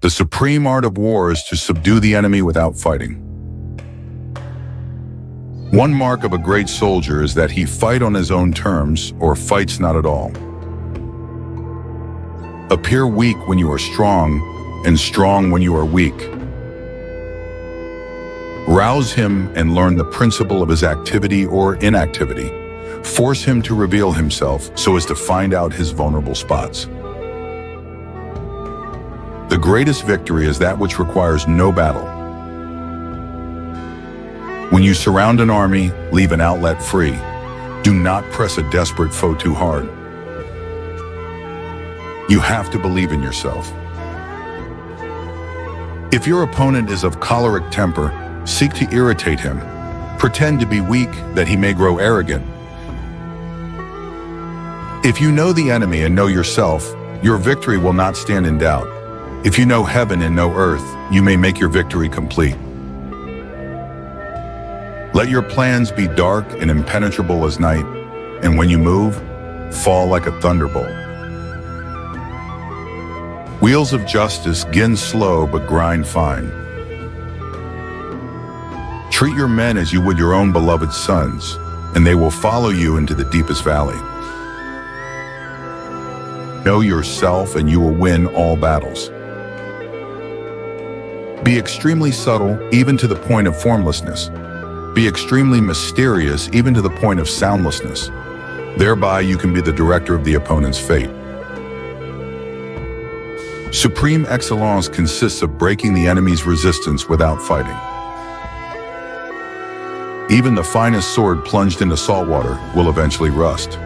The supreme art of war is to subdue the enemy without fighting. One mark of a great soldier is that he fight on his own terms or fights not at all. Appear weak when you are strong, and strong when you are weak. Rouse him and learn the principle of his activity or inactivity. Force him to reveal himself so as to find out his vulnerable spots. The greatest victory is that which requires no battle. When you surround an army, leave an outlet free. Do not press a desperate foe too hard. You have to believe in yourself. If your opponent is of choleric temper, seek to irritate him. Pretend to be weak that he may grow arrogant. If you know the enemy and know yourself, your victory will not stand in doubt. If you know heaven and know earth, you may make your victory complete. Let your plans be dark and impenetrable as night, and when you move, fall like a thunderbolt. Wheels of justice gin slow but grind fine. Treat your men as you would your own beloved sons, and they will follow you into the deepest valley. Know yourself and you will win all battles. Be extremely subtle, even to the point of formlessness. Be extremely mysterious, even to the point of soundlessness. Thereby, you can be the director of the opponent's fate. Supreme excellence consists of breaking the enemy's resistance without fighting. Even the finest sword plunged into salt water will eventually rust.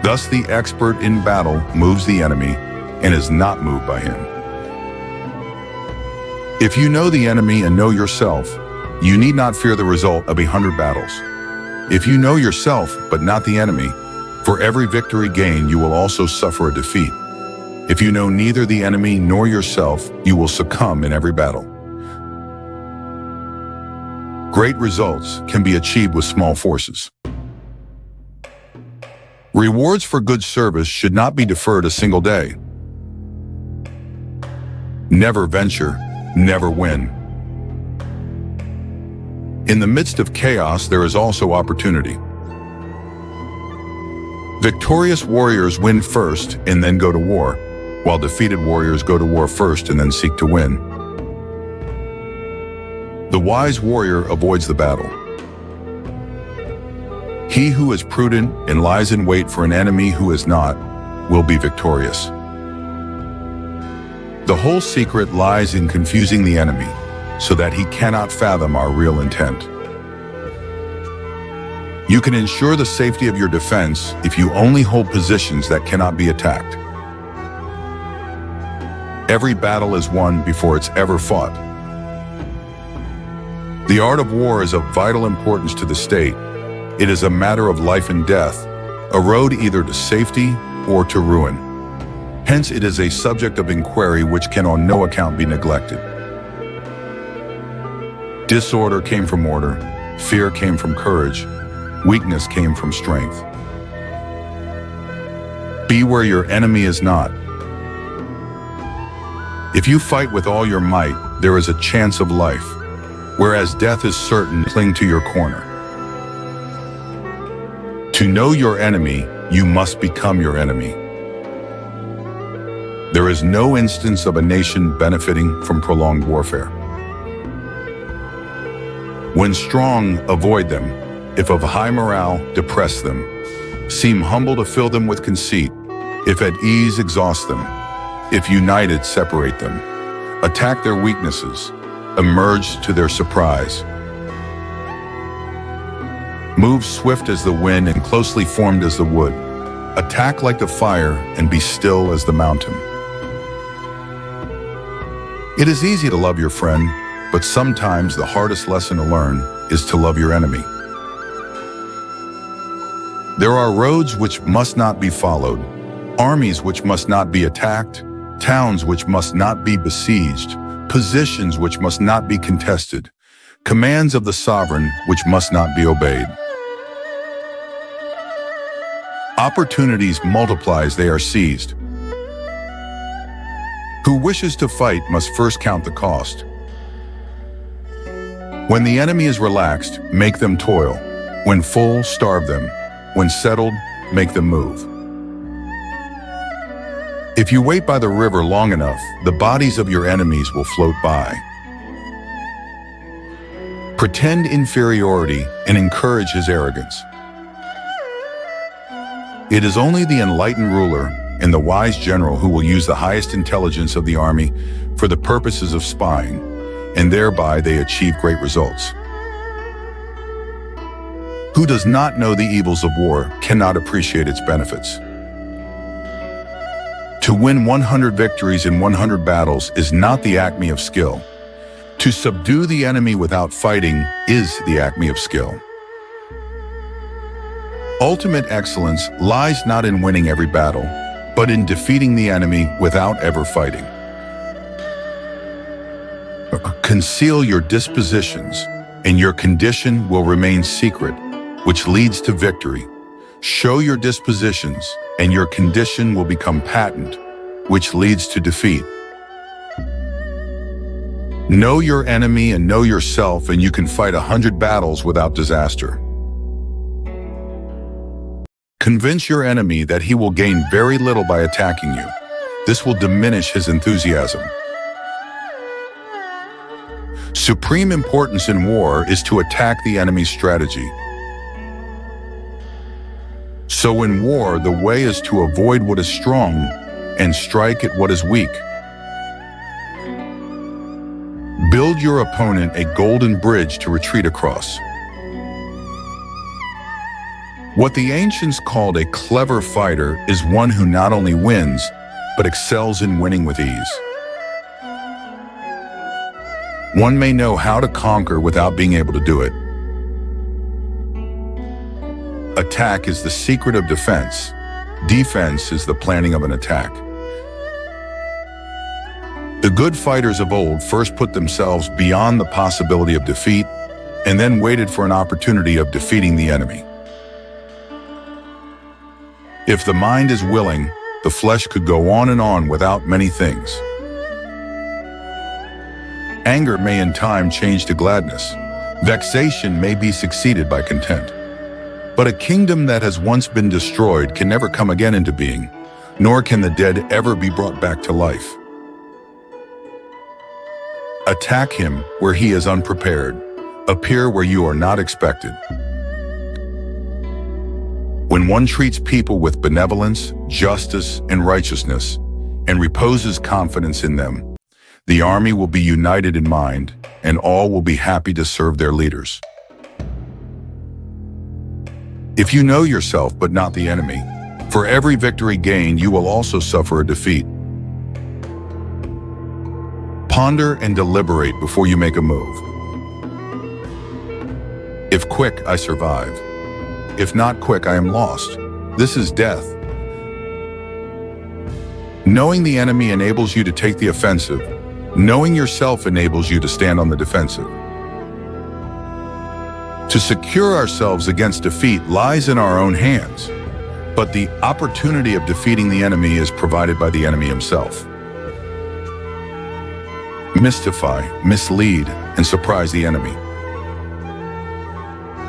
Thus, the expert in battle moves the enemy and is not moved by him. If you know the enemy and know yourself, you need not fear the result of 100 battles. If you know yourself but not the enemy, for every victory gained you will also suffer a defeat. If you know neither the enemy nor yourself, you will succumb in every battle. Great results can be achieved with small forces. Rewards for good service should not be deferred a single day. Never venture, never win. In the midst of chaos, there is also opportunity. Victorious warriors win first and then go to war, while defeated warriors go to war first and then seek to win. The wise warrior avoids the battle. He who is prudent and lies in wait for an enemy who is not, will be victorious. The whole secret lies in confusing the enemy, so that he cannot fathom our real intent. You can ensure the safety of your defense if you only hold positions that cannot be attacked. Every battle is won before it's ever fought. The art of war is of vital importance to the state. It is a matter of life and death, a road either to safety or to ruin. Hence, it is a subject of inquiry which can on no account be neglected. Disorder came from order, fear came from courage, weakness came from strength. Be where your enemy is not. If you fight with all your might, there is a chance of life, whereas death is certain. Cling to your corner. To know your enemy, you must become your enemy. There is no instance of a nation benefiting from prolonged warfare. When strong, avoid them. If of high morale, depress them. Seem humble to fill them with conceit. If at ease, exhaust them. If united, separate them. Attack their weaknesses. Emerge to their surprise. Move swift as the wind and closely formed as the wood. Attack like the fire and be still as the mountain. It is easy to love your friend, but sometimes the hardest lesson to learn is to love your enemy. There are roads which must not be followed, armies which must not be attacked, towns which must not be besieged, positions which must not be contested, commands of the sovereign which must not be obeyed. Opportunities multiply as they are seized. Who wishes to fight must first count the cost. When the enemy is relaxed, make them toil. When full, starve them. When settled, make them move. If you wait by the river long enough, the bodies of your enemies will float by. Pretend inferiority and encourage his arrogance. It is only the enlightened ruler and the wise general who will use the highest intelligence of the army for the purposes of spying, and thereby they achieve great results. Who does not know the evils of war cannot appreciate its benefits. To win 100 victories in 100 battles is not the acme of skill. To subdue the enemy without fighting is the acme of skill. Ultimate excellence lies not in winning every battle, but in defeating the enemy without ever fighting. Conceal your dispositions, and your condition will remain secret, which leads to victory. Show your dispositions, and your condition will become patent, which leads to defeat. Know your enemy and know yourself, and you can fight 100 battles without disaster. Convince your enemy that he will gain very little by attacking you. This will diminish his enthusiasm. Supreme importance in war is to attack the enemy's strategy. So in war, the way is to avoid what is strong and strike at what is weak. Build your opponent a golden bridge to retreat across. What the ancients called a clever fighter is one who not only wins, but excels in winning with ease. One may know how to conquer without being able to do it. Attack is the secret of defense. Defense is the planning of an attack. The good fighters of old first put themselves beyond the possibility of defeat and then waited for an opportunity of defeating the enemy. If the mind is willing, the flesh could go on and on without many things. Anger may in time change to gladness. Vexation may be succeeded by content. But a kingdom that has once been destroyed can never come again into being, nor can the dead ever be brought back to life. Attack him where he is unprepared. Appear where you are not expected. When one treats people with benevolence, justice, and righteousness, and reposes confidence in them, the army will be united in mind, and all will be happy to serve their leaders. If you know yourself but not the enemy, for every victory gained, you will also suffer a defeat. Ponder and deliberate before you make a move. If quick, I survive. If not quick, I am lost. This is death. Knowing the enemy enables you to take the offensive. Knowing yourself enables you to stand on the defensive. To secure ourselves against defeat lies in our own hands, but the opportunity of defeating the enemy is provided by the enemy himself. Mystify, mislead, and surprise the enemy.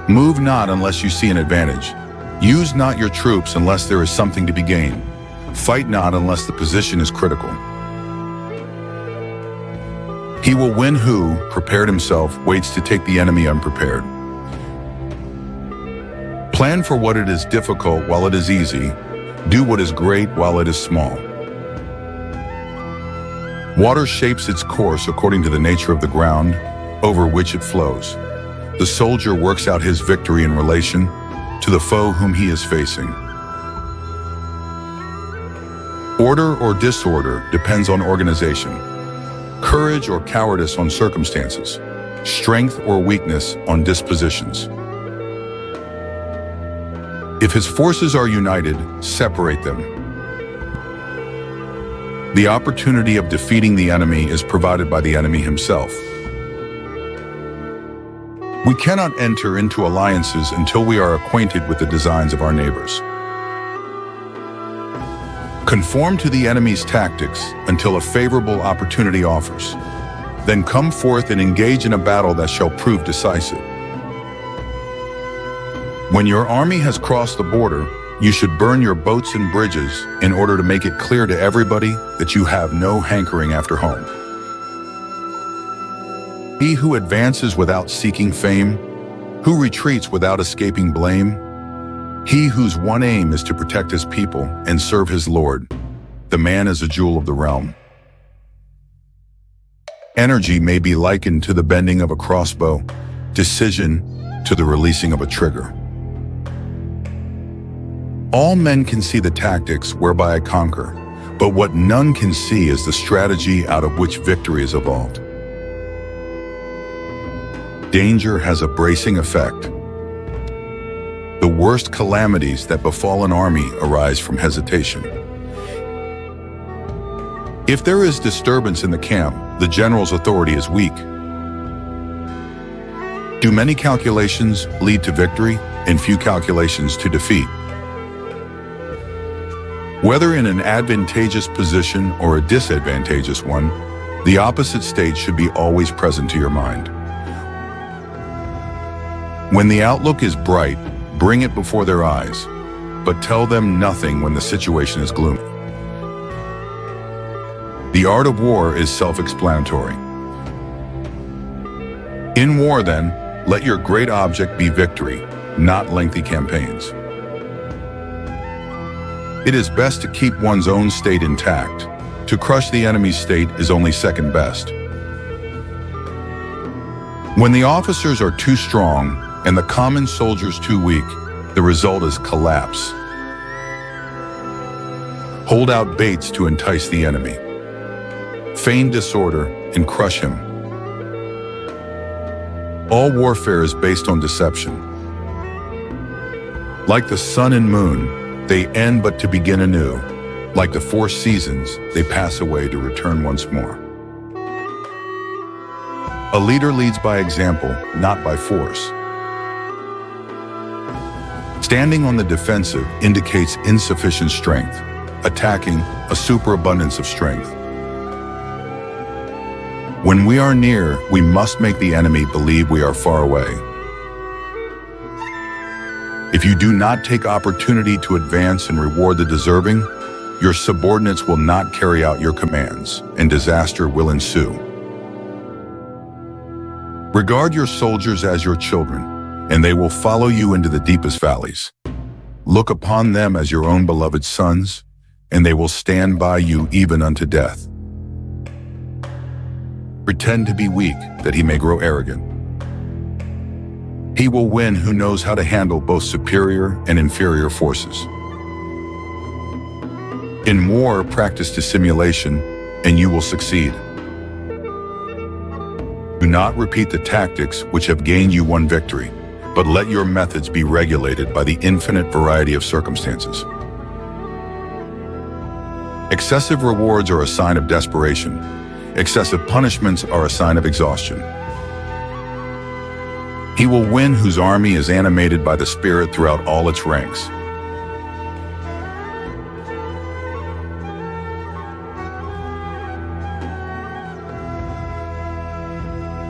Move not unless you see an advantage. Use not your troops unless there is something to be gained. Fight not unless the position is critical. He will win who, prepared himself, waits to take the enemy unprepared. Plan for what it is difficult while it is easy. Do what is great while it is small. Water shapes its course according to the nature of the ground over which it flows. The soldier works out his victory in relation to the foe whom he is facing. Order or disorder depends on organization. Courage or cowardice on circumstances. Strength or weakness on dispositions. If his forces are united, separate them. The opportunity of defeating the enemy is provided by the enemy himself. We cannot enter into alliances until we are acquainted with the designs of our neighbors. Conform to the enemy's tactics until a favorable opportunity offers. Then come forth and engage in a battle that shall prove decisive. When your army has crossed the border, you should burn your boats and bridges in order to make it clear to everybody that you have no hankering after home. He who advances without seeking fame, who retreats without escaping blame, he whose one aim is to protect his people and serve his Lord, the man is a jewel of the realm. Energy may be likened to the bending of a crossbow, decision to the releasing of a trigger. All men can see the tactics whereby I conquer, but what none can see is the strategy out of which victory is evolved. Danger has a bracing effect. The worst calamities that befall an army arise from hesitation. If there is disturbance in the camp, the general's authority is weak. Do many calculations lead to victory and few calculations to defeat? Whether in an advantageous position or a disadvantageous one, the opposite state should be always present to your mind. When the outlook is bright, bring it before their eyes, but tell them nothing when the situation is gloomy. The art of war is self-explanatory. In war, then, let your great object be victory, not lengthy campaigns. It is best to keep one's own state intact. To crush the enemy's state is only second best. When the officers are too strong and the common soldiers too weak, the result is collapse. Hold out baits to entice the enemy. Feign disorder and crush him. All warfare is based on deception. Like the sun and moon, they end but to begin anew. Like the four seasons, they pass away to return once more. A leader leads by example, not by force. Standing on the defensive indicates insufficient strength, attacking a superabundance of strength. When we are near, we must make the enemy believe we are far away. If you do not take opportunity to advance and reward the deserving, your subordinates will not carry out your commands, and disaster will ensue. Regard your soldiers as your children, and they will follow you into the deepest valleys. Look upon them as your own beloved sons, and they will stand by you even unto death. Pretend to be weak, that he may grow arrogant. He will win who knows how to handle both superior and inferior forces. In war, practice dissimulation, and you will succeed. Do not repeat the tactics which have gained you one victory, but let your methods be regulated by the infinite variety of circumstances. Excessive rewards are a sign of desperation. Excessive punishments are a sign of exhaustion. He will win whose army is animated by the Spirit throughout all its ranks.